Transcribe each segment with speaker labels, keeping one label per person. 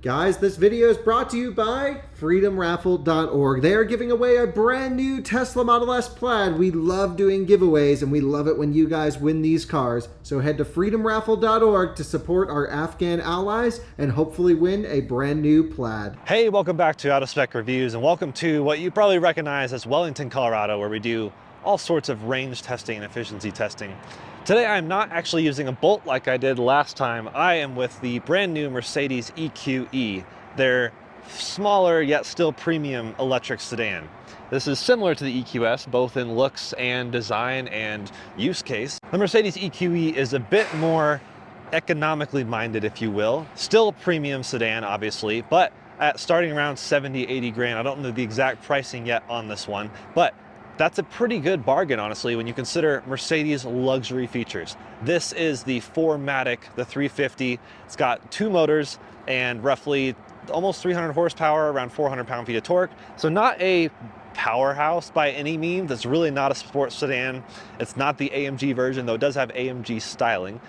Speaker 1: Guys, this video is brought to you by freedomraffle.org. They are giving away a brand new Tesla Model S Plaid. We love doing giveaways and we love it when you guys win these cars. So head to freedomraffle.org to support our Afghan allies and hopefully win a brand new Plaid.
Speaker 2: Hey, welcome back to Out of Spec Reviews and welcome to what you probably recognize as Wellington, Colorado, where we do all sorts of range testing and efficiency testing. Today I'm not actually using a Bolt like I did last time. I am with the brand new Mercedes EQE, their smaller yet still premium electric sedan. This is similar to the EQS, both in looks and design and use case. The Mercedes EQE is a bit more economically minded, if you will. Still a premium sedan, obviously, but at starting around 70, 80 grand. I don't know the exact pricing yet on this one, but that's a pretty good bargain, honestly, when you consider Mercedes luxury features. This is the 4MATIC, the 350. It's got two motors and roughly almost 300 horsepower, around 400 pound-feet of torque. So not a powerhouse by any means. It's really not a sports sedan. It's not the AMG version, though it does have AMG styling.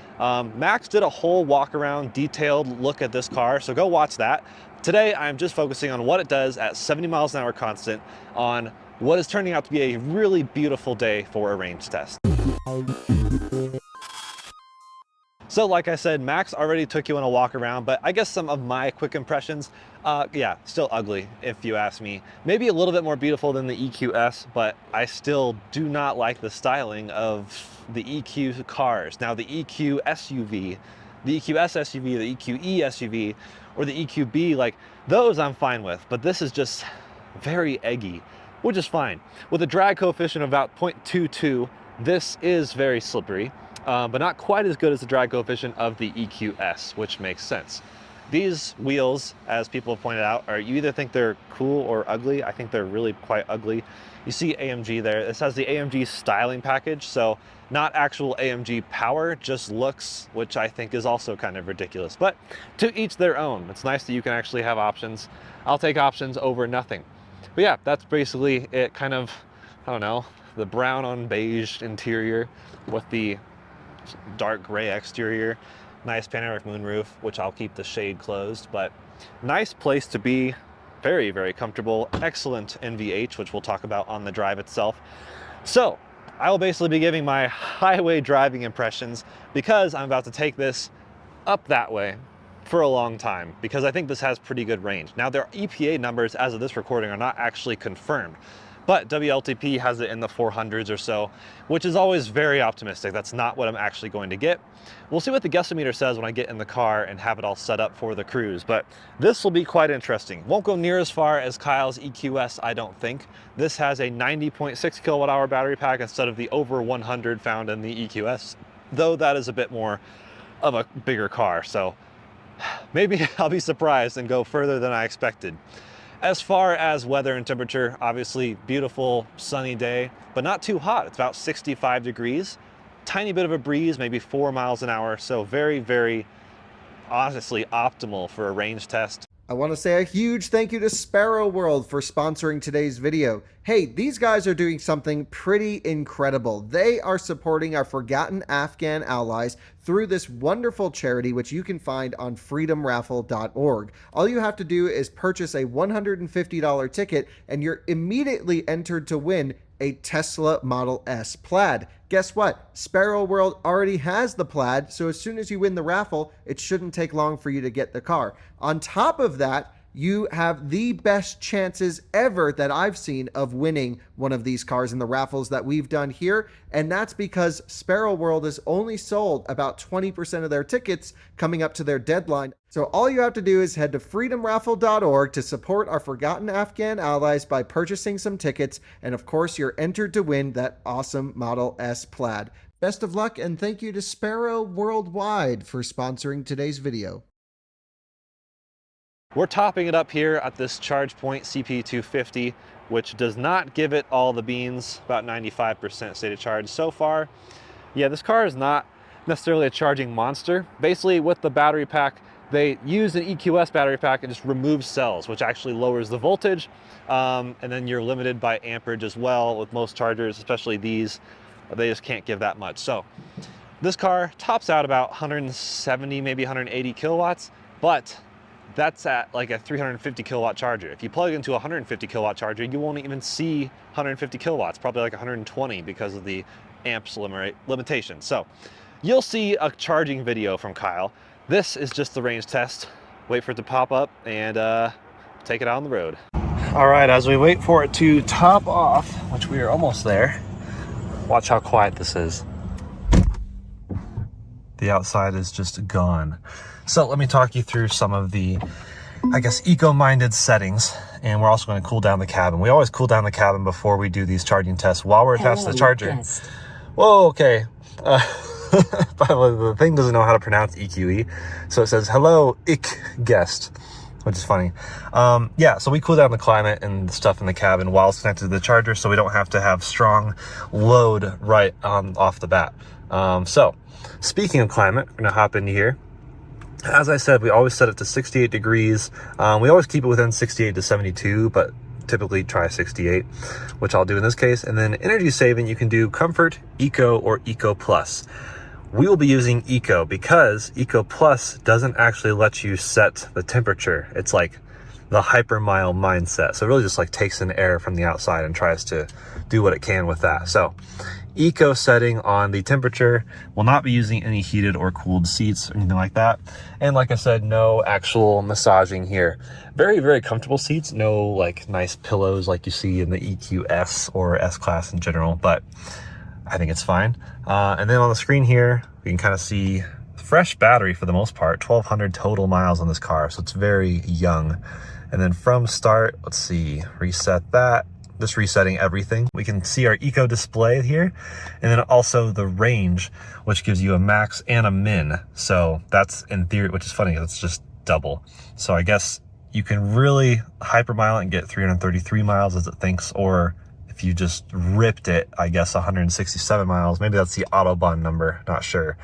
Speaker 2: Max did a whole walk-around, detailed look at this car, so go watch that. Today, I'm just focusing on what it does at 70 miles an hour constant on what is turning out to be a really beautiful day for a range test. So like I said, Max already took you on a walk around, but I guess some of my quick impressions, yeah, still ugly if you ask me. Maybe a little bit more beautiful than the EQS, but I still do not like the styling of the EQ cars. Now the EQ SUV, the EQS SUV, the EQE SUV, or the EQB, like those I'm fine with, but this is just very eggy, which is fine. With a drag coefficient of about 0.22, this is very slippery, but not quite as good as the drag coefficient of the EQS, which makes sense. These wheels, as people have pointed out, you either think they're cool or ugly. I think they're really quite ugly. You see AMG there. This has the AMG styling package, so not actual AMG power, just looks, which I think is also kind of ridiculous. But to each their own. It's nice that you can actually have options. I'll take options over nothing. But yeah, that's basically it. Kind of, I don't know, the brown on beige interior with the dark gray exterior. Nice panoramic moonroof, which I'll keep the shade closed, but nice place to be. Very, very comfortable. Excellent MPH, which we'll talk about on the drive itself. So I will basically be giving my highway driving impressions because I'm about to take this up that way for a long time, because I think this has pretty good range. Now, their EPA numbers as of this recording are not actually confirmed, but WLTP has it in the 400s or so, which is always very optimistic. That's not what I'm actually going to get. We'll see what the guessometer says when I get in the car and have it all set up for the cruise, but this will be quite interesting. Won't go near as far as Kyle's EQS, I don't think. This has a 90.6 kilowatt hour battery pack instead of the over 100 found in the EQS, though that is a bit more of a bigger car, so maybe I'll be surprised and go further than I expected. As far as weather and temperature, obviously beautiful sunny day, but not too hot. It's about 65 degrees. Tiny bit of a breeze, maybe 4 miles an hour. So very, very honestly optimal for a range test.
Speaker 1: I want to say a huge thank you to Sparrow World for sponsoring today's video. Hey, these guys are doing something pretty incredible. They are supporting our forgotten Afghan allies through this wonderful charity, which you can find on freedomraffle.org. All you have to do is purchase a $150 ticket and you're immediately entered to win a Tesla Model S Plaid. Guess what? Sparrow World already has the Plaid, so as soon as you win the raffle, it shouldn't take long for you to get the car. On top of that, you have the best chances ever that I've seen of winning one of these cars in the raffles that we've done here. And that's because Sparrow World has only sold about 20% of their tickets coming up to their deadline. So all you have to do is head to freedomraffle.org to support our forgotten Afghan allies by purchasing some tickets. And of course, you're entered to win that awesome Model S Plaid. Best of luck, and thank you to Sparrow Worldwide for sponsoring today's video.
Speaker 2: We're topping it up here at this ChargePoint CP250, which does not give it all the beans, about 95% state of charge so far. Yeah, this car is not necessarily a charging monster. Basically, with the battery pack, they use an EQS battery pack and just remove cells, which actually lowers the voltage. And then you're limited by amperage as well with most chargers, especially these. They just can't give that much. So this car tops out about 170, maybe 180 kilowatts, but that's at like a 350 kilowatt charger. If you plug into a 150 kilowatt charger, you won't even see 150 kilowatts, probably like 120 because of the amps limitation. So you'll see a charging video from Kyle. This is just the range test. Wait for it to pop up and take it out on the road. All right, as we wait for it to top off, which we are almost there, watch how quiet this is. The outside is just gone. So let me talk you through some of the, I guess, eco-minded settings, and we're also going to cool down the cabin. We always cool down the cabin before we do these charging tests while we're attached to the charger. Whoa, okay. The thing doesn't know how to pronounce EQE, so it says, hello, ick guest, which is funny. Yeah, so we cool down the climate and stuff in the cabin while it's connected to the charger, so we don't have to have strong load right off the bat. So, speaking of climate, we're gonna hop into here. As I said, we always set it to 68 degrees. We always keep it within 68 to 72, but typically try 68, which I'll do in this case. And then energy saving, you can do Comfort, Eco, or Eco Plus. We will be using Eco because Eco Plus doesn't actually let you set the temperature. It's like the hypermile mindset. So it really just like takes in air from the outside and tries to do what it can with that. So Eco setting on the temperature, will not be using any heated or cooled seats or anything like that. And like I said, no actual massaging here. Very, very comfortable seats. No like nice pillows like you see in the EQS or S-Class in general, but I think it's fine. And then on the screen here, we can kind of see fresh battery for the most part, 1,200 total miles on this car. So it's very young. And then from start, let's see, reset that. Just resetting everything. We can see our Eco display here, and then also the range, which gives you a max and a min. So that's in theory, which is funny, it's just double. So I guess you can really hypermile it and get 333 miles as it thinks, or if you just ripped it, I guess 167 miles. Maybe that's the Autobahn number, not sure.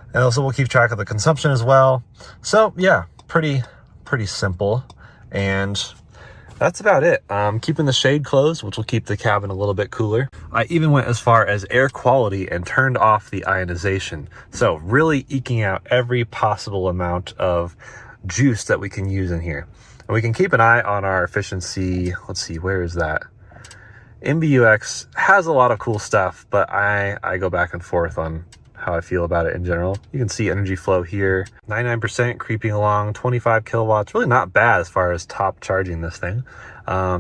Speaker 2: And also we'll keep track of the consumption as well. So yeah, pretty simple. And that's about it. Keeping the shade closed, which will keep the cabin a little bit cooler. I even went as far as air quality and turned off the ionization. So really eking out every possible amount of juice that we can use in here. And we can keep an eye on our efficiency. Let's see, where is that? MBUX has a lot of cool stuff, but I go back and forth on how I feel about it in general. You can see energy flow here, 99% creeping along, 25 kilowatts, really not bad as far as top charging this thing.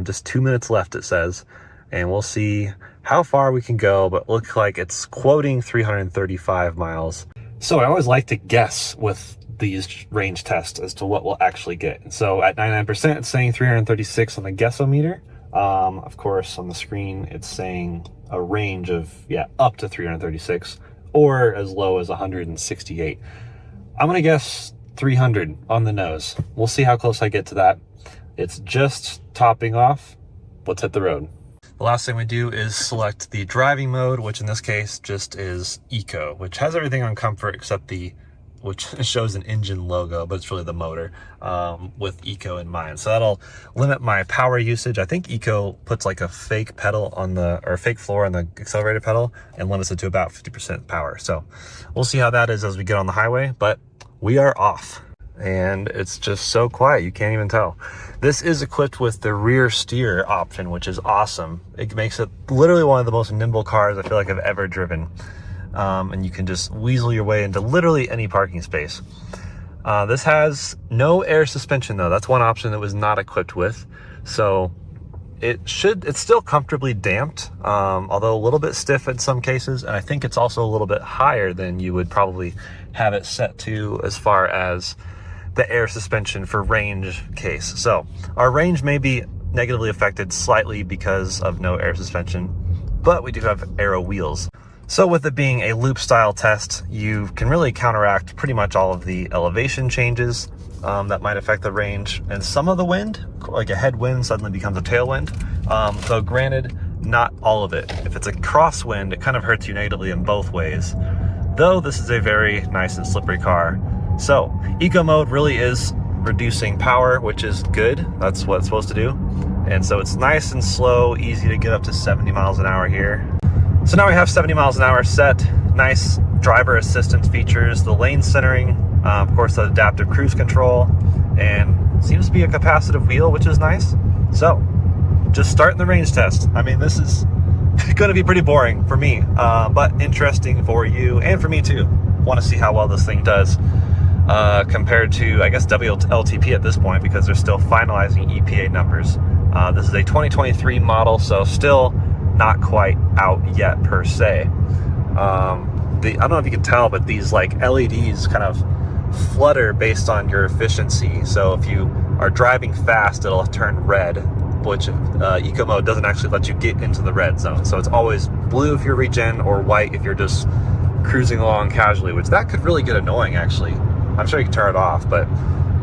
Speaker 2: Just 2 minutes left, it says, and we'll see how far we can go, but looks like it's quoting 335 miles. So I always like to guess with these range tests as to what we'll actually get. So at 99%, it's saying 336 on the guessometer. Of course, on the screen, it's saying a range of, up to 336. Or as low as 168. I'm gonna guess 300 on the nose. We'll see how close I get to that. It's just topping off. Let's hit the road. The last thing we do is select the driving mode, which in this case just is Eco, which has everything on comfort except which shows an engine logo, but it's really the motor, with Eco in mind. So that'll limit my power usage. I think Eco puts like a fake pedal on or fake floor on the accelerator pedal and limits it to about 50% power. So we'll see how that is as we get on the highway, but we are off. And it's just so quiet, you can't even tell. This is equipped with the rear steer option, which is awesome. It makes it literally one of the most nimble cars I feel like I've ever driven. And you can just weasel your way into literally any parking space. This has no air suspension though. That's one option that was not equipped with. So it's still comfortably damped, although a little bit stiff in some cases. And I think it's also a little bit higher than you would probably have it set to as far as the air suspension for range case. So our range may be negatively affected slightly because of no air suspension, but we do have aero wheels. So with it being a loop style test, you can really counteract pretty much all of the elevation changes that might affect the range, and some of the wind, like a headwind suddenly becomes a tailwind. So granted, not all of it. If it's a crosswind, it kind of hurts you negatively in both ways. Though this is a very nice and slippery car. So eco mode really is reducing power, which is good. That's what it's supposed to do. And so it's nice and slow, easy to get up to 70 miles an hour here. So now we have 70 miles an hour set, nice driver assistance features, the lane centering, of course the adaptive cruise control, and seems to be a capacitive wheel, which is nice. So just starting the range test. I mean, this is going to be pretty boring for me, but interesting for you and for me too. Want to see how well this thing does compared to, I guess, WLTP at this point, because they're still finalizing EPA numbers. This is a 2023 model, so still not quite out yet per se. I don't know if you can tell, but these like LEDs kind of flutter based on your efficiency. So if you are driving fast, it'll turn red, which eco mode doesn't actually let you get into the red zone. So it's always blue if you're regen, or white if you're just cruising along casually, which that could really get annoying actually. I'm sure you can turn it off, but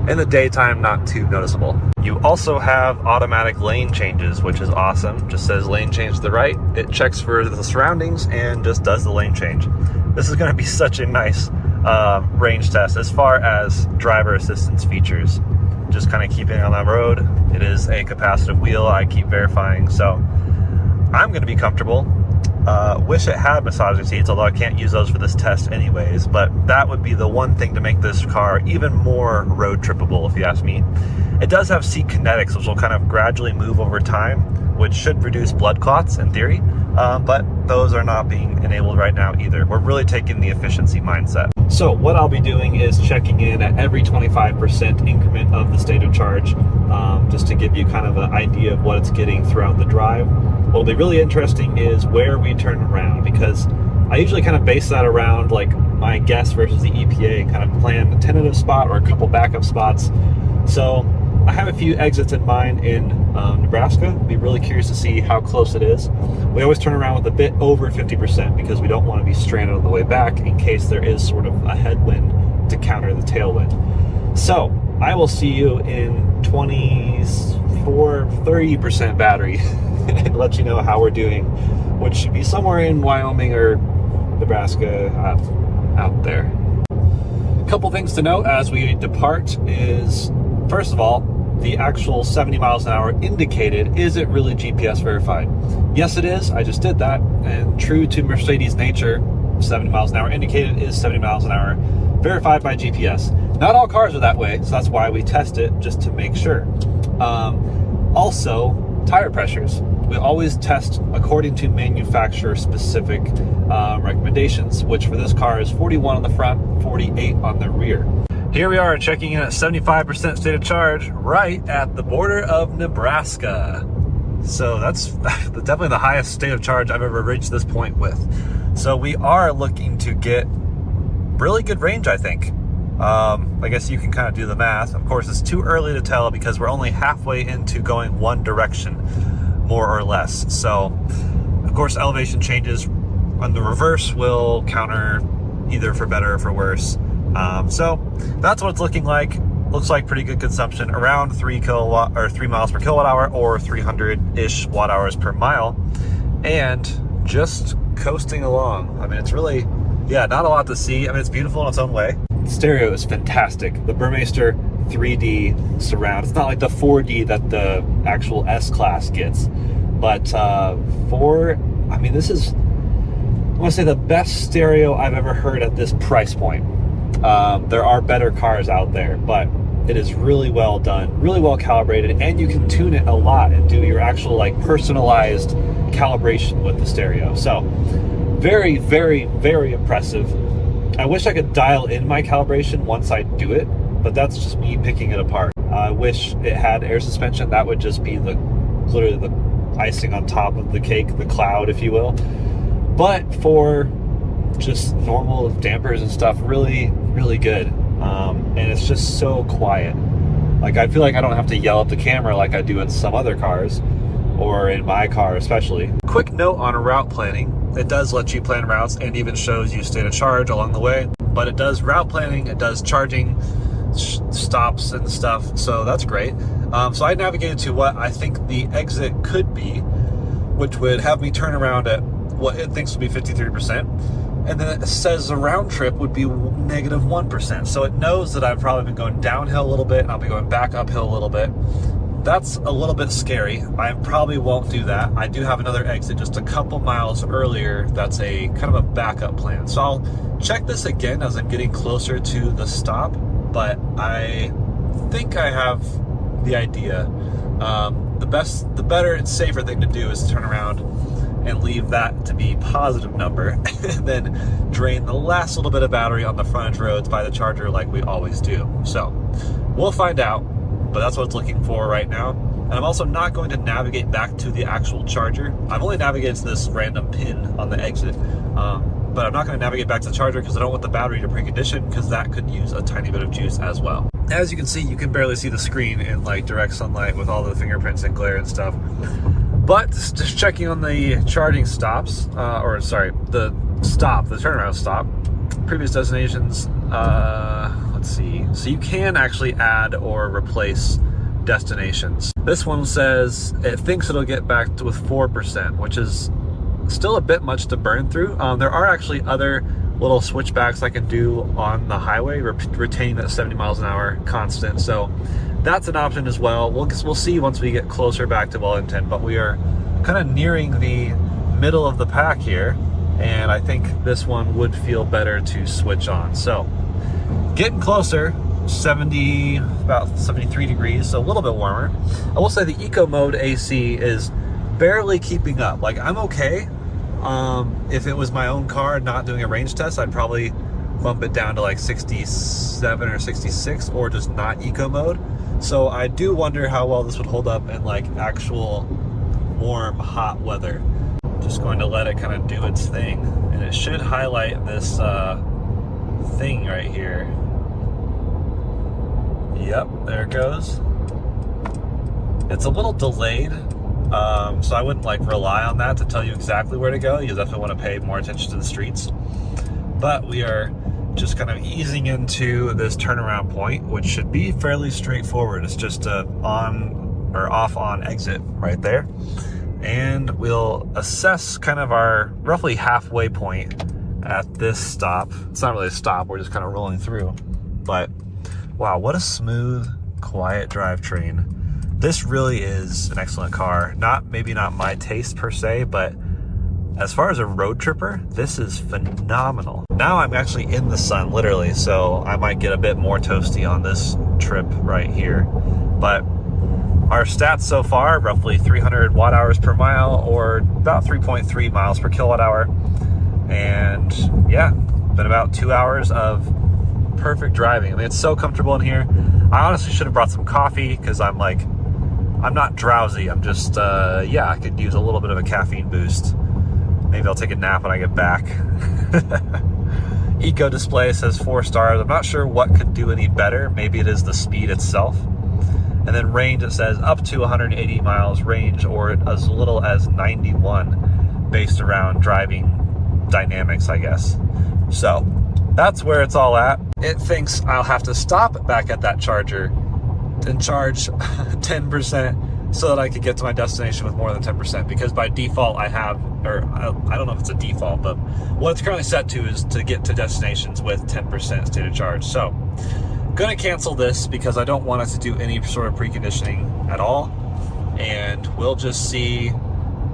Speaker 2: in the daytime, not too noticeable. You also have automatic lane changes, which is awesome. Just says lane change to the right. It checks for the surroundings and just does the lane change. This is going to be such a nice range test as far as driver assistance features. Just kind of keeping it on the road. It is a capacitive wheel, I keep verifying, so I'm going to be comfortable. Wish it had massaging seats, although I can't use those for this test anyways, but that would be the one thing to make this car even more road trippable, if you ask me. It does have seat kinetics, which will kind of gradually move over time, which should reduce blood clots in theory, but those are not being enabled right now either. We're really taking the efficiency mindset. So what I'll be doing is checking in at every 25% increment of the state of charge, just to give you kind of an idea of what it's getting throughout the drive. What'll be really interesting is where we turn around, because I usually kind of base that around like my guess versus the EPA and kind of plan a tentative spot or a couple backup spots. So I have a few exits in mind in Nebraska. Be really curious to see how close it is. We always turn around with a bit over 50% because we don't want to be stranded on the way back in case there is sort of a headwind to counter the tailwind. So I will see you in 30% battery and let you know how we're doing, which should be somewhere in Wyoming or Nebraska, out there. A couple things to note as we depart is, first of all, the actual 70 miles an hour indicated, is it really GPS verified? Yes, it is. I just did that. And true to Mercedes nature, 70 miles an hour indicated is 70 miles an hour verified by GPS. Not all cars are that way, so that's why we test it, just to make sure. Also, tire pressures. We always test according to manufacturer specific recommendations, which for this car is 41 on the front, 48 on the rear. Here we are checking in at 75% state of charge right at the border of Nebraska. So that's definitely the highest state of charge I've ever reached this point with. So we are looking to get really good range, I think. I guess you can kind of do the math. Of course, it's too early to tell because we're only halfway into going one direction, more or less. So, of course, elevation changes on the reverse will counter either for better or for worse. So that's what it's looking like. Looks like pretty good consumption, around 3 miles per kilowatt hour, or 300-ish watt hours per mile, and just coasting along. I mean, it's really, not a lot to see. I mean, it's beautiful in its own way. The stereo is fantastic. The Burmeister 3D surround. It's not like the 4D that the actual S-Class gets, but this is, I want to say, the best stereo I've ever heard at this price point. There are better cars out there, but it is really well done, really well calibrated, and you can tune it a lot and do your actual personalized calibration with the stereo. So very, very, very impressive. I wish I could dial in my calibration once I do it, but that's just me picking it apart. I wish it had air suspension. That would just be literally the icing on top of the cake, the cloud, if you will. But for just normal dampers and stuff, really, really good. And it's just so quiet. Like, I feel like I don't have to yell at the camera like I do in some other cars, or in my car especially. Quick note on route planning. It does let you plan routes and even shows you state of charge along the way, but it does route planning, it does charging stops and stuff, so that's great. So I navigated to what I think the exit could be, which would have me turn around at what it thinks would be 53%. And then it says the round trip would be -1%. So it knows that I've probably been going downhill a little bit and I'll be going back uphill a little bit. That's a little bit scary. I probably won't do that. I do have another exit just a couple miles earlier that's a kind of a backup plan. So I'll check this again as I'm getting closer to the stop, but I think I have the idea. The better and safer thing to do is turn around and leave that to be positive number, and then drain the last little bit of battery on the frontage roads by the charger like we always do. So we'll find out, but that's what it's looking for right now. And I'm also not going to navigate back to the actual charger. I've only navigated to this random pin on the exit, but I'm not going to navigate back to the charger because I don't want the battery to precondition, because that could use a tiny bit of juice as well. As you can see, you can barely see the screen in like direct sunlight with all the fingerprints and glare and stuff. But just checking on the charging stops, the turnaround stop, previous destinations, let's see. So you can actually add or replace destinations. This one says it thinks it'll get back to with 4%, which is still a bit much to burn through. There are actually other little switchbacks I can do on the highway, retaining that 70 miles an hour constant. So that's an option as well. We'll see once we get closer back to Wellington, but we are kind of nearing the middle of the pack here, and I think this one would feel better to switch on. So getting closer, about 73 degrees, so a little bit warmer. I will say the eco mode AC is barely keeping up. Like, I'm okay. If it was my own car not doing a range test, I'd probably bump it down to like 67 or 66, or just not eco mode. So I do wonder how well this would hold up in like actual warm, hot weather. Just going to let it kind of do its thing, and it should highlight this thing right here. Yep, there it goes. It's a little delayed, so I wouldn't like rely on that to tell you exactly where to go. You definitely want to pay more attention to the streets. But we are just kind of easing into this turnaround point, which should be fairly straightforward. It's just a on or off on exit right there. And we'll assess kind of our roughly halfway point at this stop. It's not really a stop, we're just kind of rolling through. But wow, what a smooth, quiet drivetrain. This really is an excellent car. Maybe not my taste per se, but as far as a road tripper, this is phenomenal. Now I'm actually in the sun, literally, so I might get a bit more toasty on this trip right here. But our stats so far, roughly 300 watt hours per mile, or about 3.3 miles per kilowatt hour. And yeah, been about 2 hours of perfect driving. I mean, it's so comfortable in here. I honestly should have brought some coffee, because I'm not drowsy. I'm just, I could use a little bit of a caffeine boost. Maybe I'll take a nap when I get back. Eco display says 4 stars. I'm not sure what could do any better. Maybe it is the speed itself. And then range, it says up to 180 miles range, or as little as 91, based around driving dynamics, I guess. So that's where it's all at. It thinks I'll have to stop back at that charger and charge 10% so that I could get to my destination with more than 10%, because by default I have, or I don't know if it's a default, but what it's currently set to is to get to destinations with 10% state of charge. So gonna cancel this because I don't want us to do any sort of preconditioning at all, and we'll just see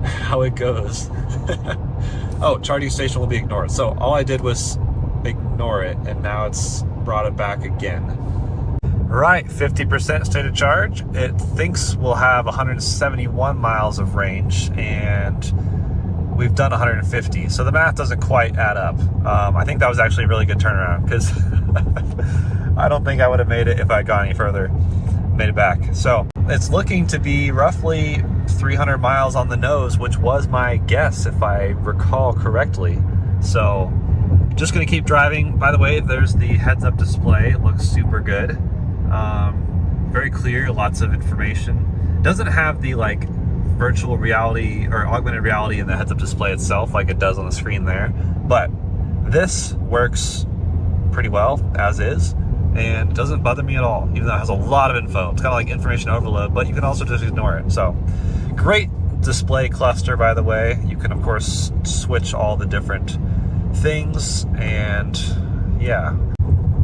Speaker 2: how it goes. Oh, charging station will be ignored. So all I did was ignore it, and now it's brought it back again. Right, 50% state of charge. It thinks we'll have 171 miles of range, and we've done 150. So the math doesn't quite add up. I think that was actually a really good turnaround, because I don't think I would have made it if I got any further, made it back. So it's looking to be roughly 300 miles on the nose, which was my guess, if I recall correctly. So just gonna keep driving. By the way, there's the heads-up display. It looks super good. Very clear, lots of information. Doesn't have the like virtual reality or augmented reality in the heads-up display itself like it does on the screen there, but this works pretty well as is, and doesn't bother me at all, even though it has a lot of info. It's kind of like information overload, but you can also just ignore it. So great display cluster, by the way. You can of course switch all the different things, and yeah.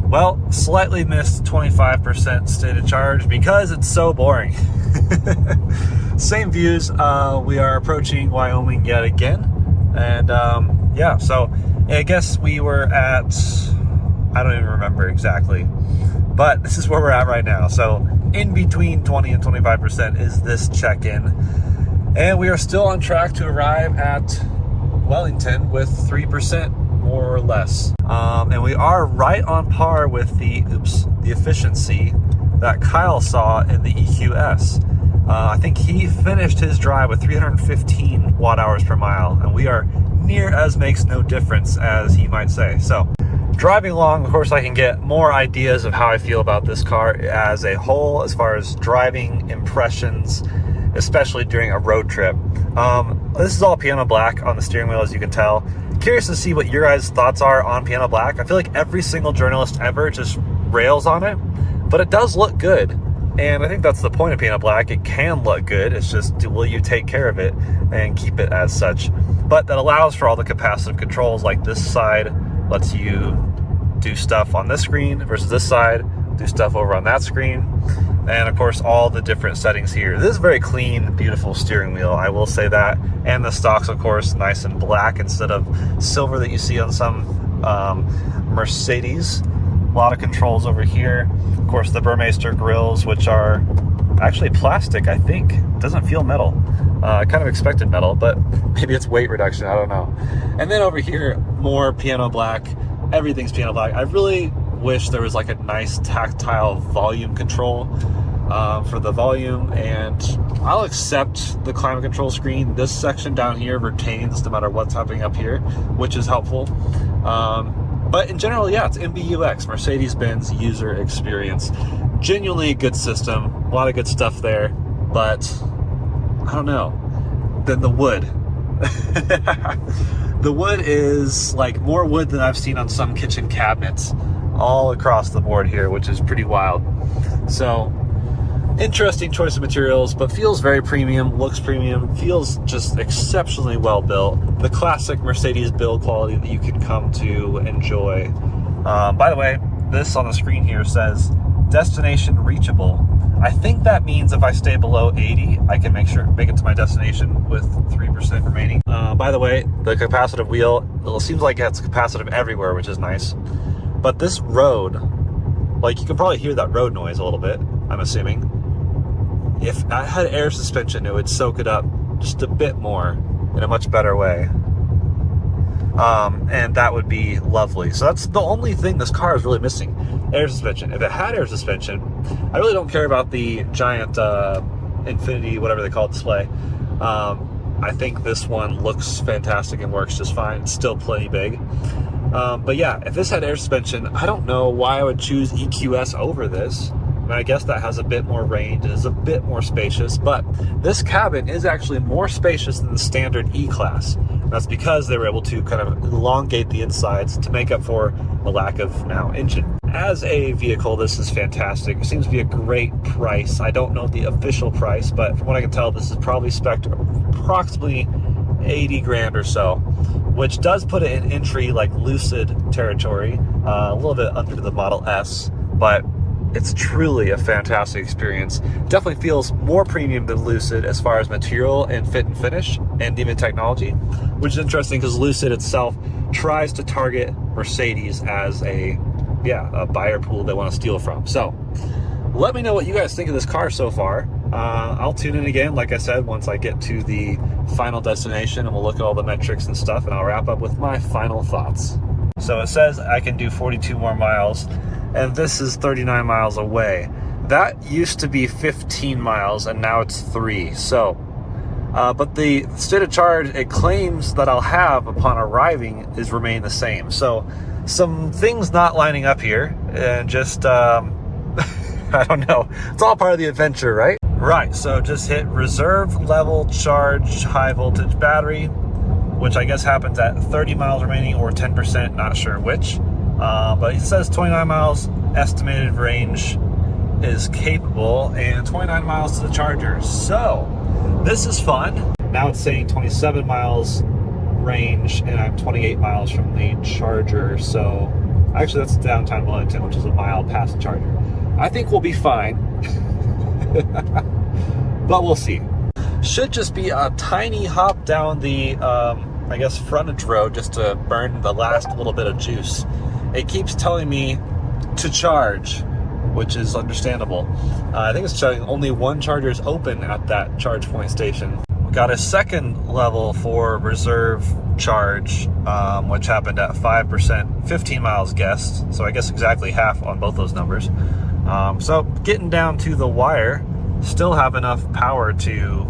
Speaker 2: Well, slightly missed 25% state of charge because it's so boring. Same views. We are approaching Wyoming yet again. And yeah, so I guess we were at, I don't even remember exactly, But this is where we're at right now. So in between 20 and 25% is this check-in. And we are still on track to arrive at Wellington with 3% more or less. And we are right on par with the efficiency that Kyle saw in the EQS. I think he finished his drive with 315 watt hours per mile, and we are near as makes no difference as he might say. So driving along, of course, I can get more ideas of how I feel about this car as a whole, as far as driving impressions, especially during a road trip. This is all piano black on the steering wheel, as you can tell. Curious to see what your guys' thoughts are on piano black. I feel like every single journalist ever just rails on it, but it does look good. And I think that's the point of piano black. It can look good. It's just, will you take care of it and keep it as such? But that allows for all the capacitive controls, like this side lets you do stuff on this screen versus this side, do stuff over on that screen. And of course, all the different settings here. This is a very clean, beautiful steering wheel, I will say that. And the stocks, of course, nice and black instead of silver that you see on some Mercedes. A lot of controls over here. Of course, the Burmeister grills, which are actually plastic, I think. Doesn't feel metal. I kind of expected metal, but maybe it's weight reduction, I don't know. And then over here, more piano black. Everything's piano black. I really wish there was like a nice tactile volume control for the volume, and I'll accept the climate control screen. This section down here retains no matter what's happening up here, which is helpful. But in general, yeah, it's MBUX, Mercedes-Benz User Experience. Genuinely good system, a lot of good stuff there, but I don't know. Then the wood. The wood is like more wood than I've seen on some kitchen cabinets all across the board here, which is pretty wild. So interesting choice of materials, but feels very premium, looks premium, feels just exceptionally well built. The classic Mercedes build quality that you can come to enjoy. By the way, this on the screen here says destination reachable. I think that means if I stay below 80, I can make it to my destination with 3% remaining. By the way, the capacitive wheel, it seems like it's capacitive everywhere, which is nice. But this road, like you can probably hear that road noise a little bit, I'm assuming. If I had air suspension, it would soak it up just a bit more in a much better way. And that would be lovely. So that's the only thing this car is really missing, air suspension. If it had air suspension, I really don't care about the giant Infinity, whatever they call it, display. I think this one looks fantastic and works just fine. It's still plenty big. But yeah, if this had air suspension, I don't know why I would choose EQS over this. I mean, I guess that has a bit more range, it is a bit more spacious, but this cabin is actually more spacious than the standard E-Class. That's because they were able to kind of elongate the insides to make up for the lack of now engine. As a vehicle, this is fantastic. It seems to be a great price. I don't know the official price, but from what I can tell, this is probably spec'd approximately 80 grand or so, which does put it in entry like Lucid territory, a little bit under the Model S, but it's truly a fantastic experience. Definitely feels more premium than Lucid as far as material and fit and finish and even technology, which is interesting because Lucid itself tries to target Mercedes as a buyer pool they want to steal from. So let me know what you guys think of this car so far. I'll tune in again, like I said, once I get to the final destination, and we'll look at all the metrics and stuff, and I'll wrap up with my final thoughts. So it says I can do 42 more miles, and this is 39 miles away. That used to be 15 miles, and now it's 3. So, but the state of charge it claims that I'll have upon arriving is remain the same. So, some things not lining up here, and just I don't know. It's all part of the adventure, right? Right. So just hit reserve level charge high voltage battery, which I guess happens at 30 miles remaining or 10%, not sure which. But it says 29 miles estimated range is capable and 29 miles to the charger. So this is fun. Now it's saying 27 miles range and I'm 28 miles from the charger. So actually that's downtown Wellington, which is a mile past the charger. I think we'll be fine, but we'll see. Should just be a tiny hop down the, I guess, frontage road just to burn the last little bit of juice. It keeps telling me to charge, which is understandable. I think it's showing only one charger is open at that charge point station. We got a second level for reserve charge, which happened at 5%, 15 miles guessed. So I guess exactly half on both those numbers. So getting down to the wire, still have enough power to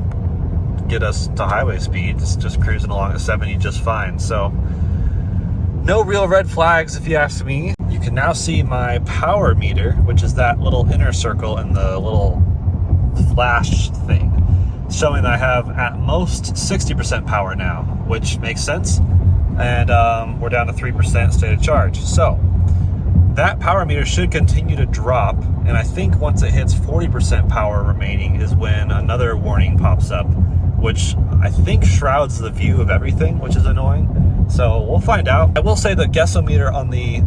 Speaker 2: get us to highway speed. It's just cruising along at 70 just fine. So no real red flags if you ask me. You can now see my power meter, which is that little inner circle in the little flash thing, showing that I have at most 60% power now, which makes sense. And we're down to 3% state of charge. So that power meter should continue to drop, and I think once it hits 40% power remaining is when another warning pops up, which I think shrouds the view of everything, which is annoying. So we'll find out. I will say the guessometer on the,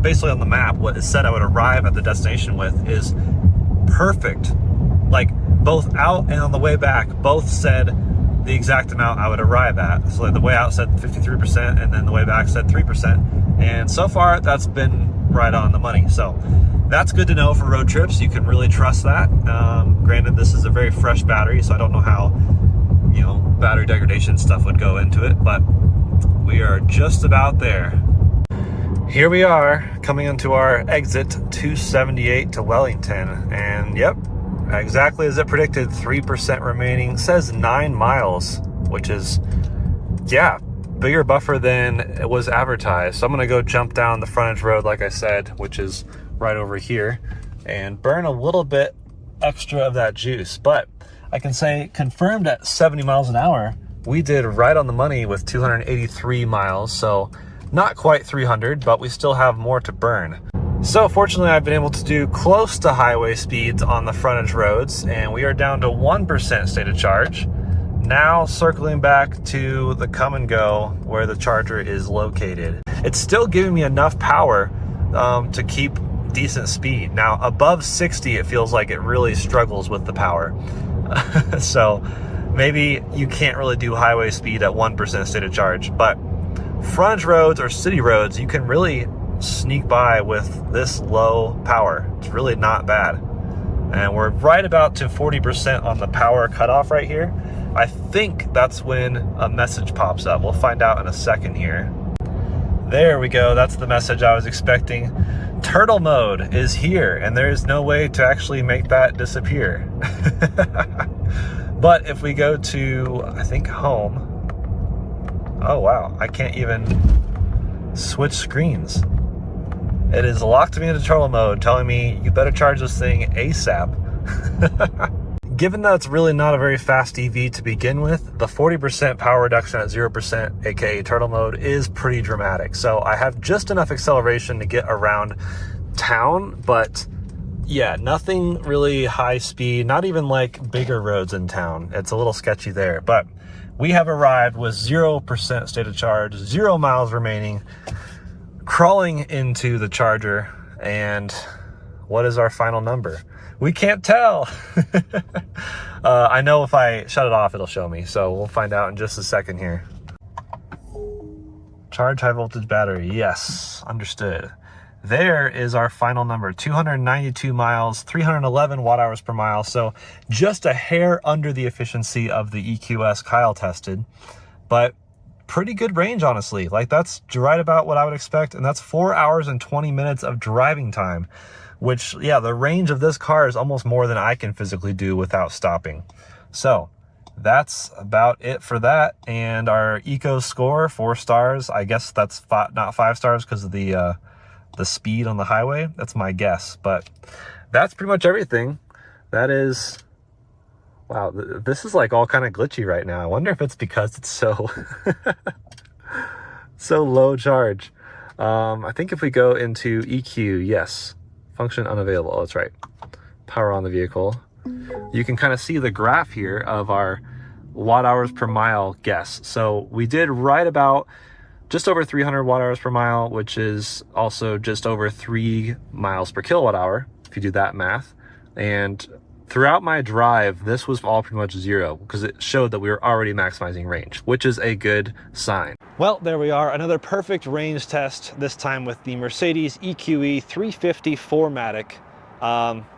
Speaker 2: basically on the map, what it said I would arrive at the destination with is perfect. Like, both out and on the way back, both said the exact amount I would arrive at. So the way out said 53%, and then the way back said 3%. And so far, that's been right on the money. So that's good to know for road trips. You can really trust that. Granted, this is a very fresh battery, so I don't know how, battery degradation stuff would go into it, but we are just about there. Here we are, coming into our exit 278 to Wellington, and yep, exactly as it predicted, 3% remaining. Says 9 miles, which is, yeah, bigger buffer than it was advertised. So I'm gonna go jump down the frontage road, like I said, which is right over here, and burn a little bit extra of that juice. But I can say, confirmed at 70 miles an hour, we did right on the money with 283 miles. So not quite 300, but we still have more to burn. So fortunately, I've been able to do close to highway speeds on the frontage roads, and we are down to 1% state of charge. Now circling back to the come and go where the charger is located. It's still giving me enough power to keep decent speed. Now above 60, it feels like it really struggles with the power. So maybe you can't really do highway speed at 1% state of charge, but frontage roads or city roads, you can really sneak by with this low power. It's really not bad. And we're right about to 40% on the power cutoff right here. I think that's when a message pops up. We'll find out in a second here. There we go. That's the message I was expecting. Turtle mode is here, and there is no way to actually make that disappear. But if we go to, I think, home. Oh, wow. I can't even switch screens. It is locked me into turtle mode, telling me you better charge this thing ASAP. Given that it's really not a very fast EV to begin with, the 40% power reduction at 0%, aka turtle mode, is pretty dramatic. So I have just enough acceleration to get around town, but yeah, nothing really high speed, not even like bigger roads in town. It's a little sketchy there, but we have arrived with 0% state of charge, 0 miles remaining, crawling into the charger. And what is our final number? We can't tell. I know if I shut it off, it'll show me. So we'll find out in just a second here. Charge high voltage battery. Yes, understood. There is our final number, 292 miles, 311 watt hours per mile. So just a hair under the efficiency of the EQS Kyle tested, but pretty good range, honestly. Like, that's right about what I would expect. And that's 4 hours and 20 minutes of driving time, which, yeah, the range of this car is almost more than I can physically do without stopping. So that's about it for that. And our eco score, 4 stars. I guess that's not 5 stars because of the speed on the highway. That's my guess, but that's pretty much everything. That is, wow, this is like all kind of glitchy right now. I wonder if it's because it's so so low charge. I think if we go into EQ, yes, function unavailable. Oh, that's right. Power on the vehicle. You can kind of see the graph here of our watt hours per mile guess. So we did right about just over 300 watt hours per mile, which is also just over 3 miles per kilowatt hour, if you do that math. And throughout my drive, this was all pretty much 0 because it showed that we were already maximizing range, which is a good sign. Well, there we are, another perfect range test, this time with the Mercedes EQE 350 4MATIC.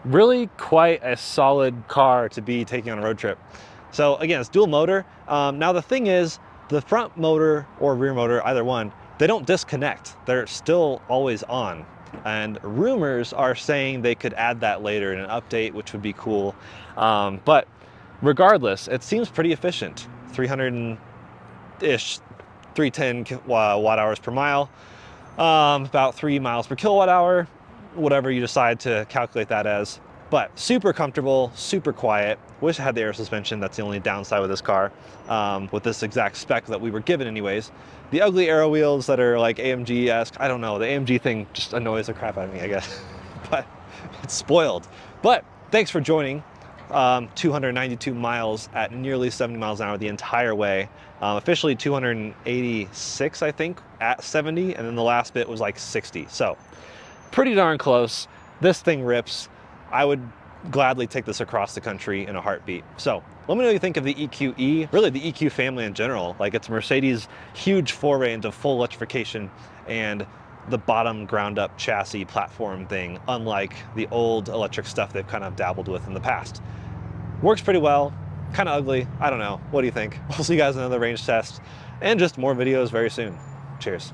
Speaker 2: Really quite a solid car to be taking on a road trip. So again, it's dual motor. Now the thing is, the front motor or rear motor, either one, they don't disconnect. They're still always on. And rumors are saying they could add that later in an update, which would be cool. But regardless, it seems pretty efficient. 300-ish, 310 watt hours per mile, about 3 miles per kilowatt hour, whatever you decide to calculate that as. But super comfortable, super quiet. Wish I had the air suspension. That's the only downside with this car, with this exact spec that we were given anyways. The ugly aero wheels that are like AMG-esque, I don't know, the AMG thing just annoys the crap out of me, I guess. But it's spoiled. But thanks for joining. 292 miles at nearly 70 miles an hour the entire way. Officially 286, I think, at 70, and then the last bit was like 60. So pretty darn close. This thing rips. I would gladly take this across the country in a heartbeat. So let me know what you think of the EQE, really the EQ family in general. Like, it's Mercedes' huge foray into full electrification and the bottom ground up chassis platform thing, unlike the old electric stuff they've kind of dabbled with in the past. Works pretty well, kind of ugly, I don't know. What do you think? We'll see you guys in another range test and just more videos very soon. Cheers.